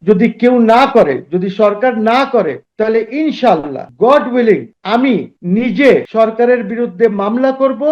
যদি কেউ না করে, যদি সরকার না করে, তাহলে ইনশাআল্লাহ গড উইলিং আমি নিজে সরকারের বিরুদ্ধে মামলা করব।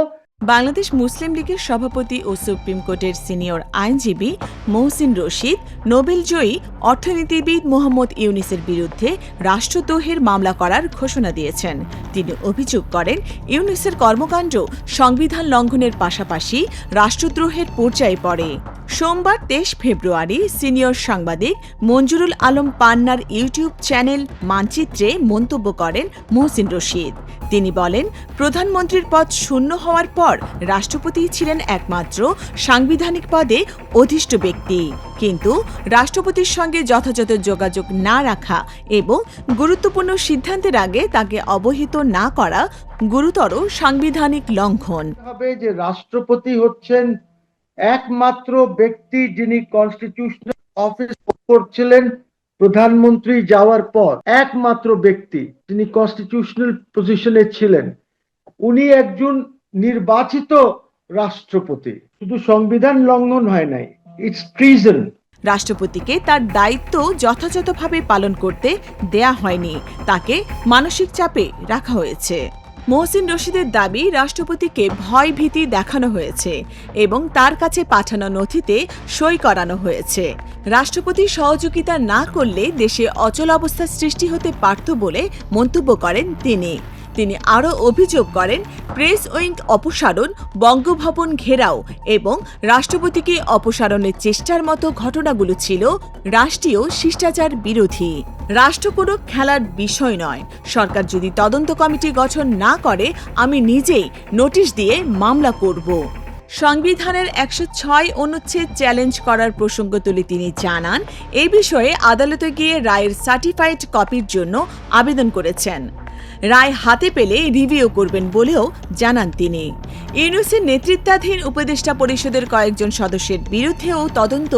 বাংলাদেশ মুসলিম লীগের সভাপতি ও সুপ্রিম কোর্টের সিনিয়র আইনজীবী মহসিন রশিদ নোবেলজয়ী অর্থনীতিবিদ মোহাম্মদ ইউনূসের বিরুদ্ধে রাষ্ট্রদ্রোহের মামলা করার ঘোষণা দিয়েছেন। তিনি অভিযোগ করেন, ইউনূসের কর্মকাণ্ড সংবিধান লঙ্ঘনের পাশাপাশি রাষ্ট্রদ্রোহের পর্যায়ে পড়ে। সোমবার ২৩ ফেব্রুয়ারি সিনিয়র সাংবাদিক মঞ্জুরুল আলম পান্নার ইউটিউব চ্যানেল মানচিত্রে মন্তব্য করেন মহসিন রশিদ। তিনি বলেন, প্রধানমন্ত্রীর পদ শূন্য হওয়ার পর রাষ্ট্রপতি ছিলেন একমাত্র সাংবিধানিক পদে অধিষ্ঠ ব্যক্তি, কিন্তু রাষ্ট্রপতির সঙ্গে যথাযথ যোগাযোগ না রাখা এবং গুরুত্বপূর্ণ সিদ্ধান্তের আগে তাকে অবহিত না করা গুরুতর সাংবিধানিক লঙ্ঘন। যে রাষ্ট্রপতি হচ্ছেন একমাত্র ব্যক্তি যিনি কনস্টিটিউশনাল অফিস করছিলেন প্রধানমন্ত্রী যাওয়ার পর, একমাত্র ব্যক্তি যিনি কনস্টিটিউশনাল পজিশনে ছিলেন। উনি একজন নির্বাচিত রাষ্ট্রপতি। শুধু সংবিধান লঙ্ঘন হয় নাই, ইটস ট্রিজন। রাষ্ট্রপতিকে তার দায়িত্ব যথাযথভাবে পালন করতে দেয়া হয়নি, তাকে মানসিক চাপে রাখা হয়েছে। মহসিন রশিদের দাবি, রাষ্ট্রপতিকে ভয় ভীতি দেখানো হয়েছে এবং তার কাছে পাঠানো নথিতে সই করানো হয়েছে। রাষ্ট্রপতি সহযোগিতা না করলে দেশে অচল অবস্থার সৃষ্টি হতে পারত বলে মন্তব্য করেন তিনি আরও অভিযোগ করেন, প্রেস উইং অপসারণ, বঙ্গভবন ঘেরাও এবং রাষ্ট্রপতিকে অপসারণের চেষ্টার মতো ঘটনাগুলো ছিল রাষ্ট্রীয় শিষ্টাচার বিরোধী। রাষ্ট্র কোনো খেলার বিষয় নয়। সরকার যদি তদন্ত কমিটি গঠন না করে, আমি নিজেই নোটিশ দিয়ে মামলা করব। সংবিধানের ১০৬ অনুচ্ছেদ চ্যালেঞ্জ করার প্রসঙ্গ তুলে তিনি জানান, এই বিষয়ে আদালতে গিয়ে রায়ের সার্টিফাইড কপির জন্য আবেদন করেছেন। রায় হাতে পেলে রিভিউ করবেন বলেও জানান তিনি। ইউনূসের নেতৃত্বাধীন উপদেষ্টা পরিষদের কয়েকজন সদস্যের বিরুদ্ধেও তদন্ত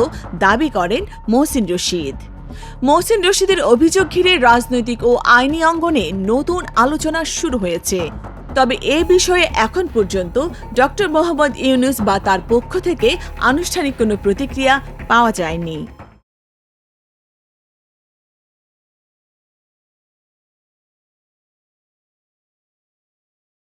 দাবি করেন মহসিন রশিদ। মহসিন রশিদের অভিযোগ ঘিরে রাজনৈতিক ও আইনি অঙ্গনে নতুন আলোচনা শুরু হয়েছে। তবে এ বিষয়ে এখন পর্যন্ত ডক্টর মোহাম্মদ ইউনূস বা তার পক্ষ থেকে আনুষ্ঠানিক কোনো প্রতিক্রিয়া পাওয়া যায়নি।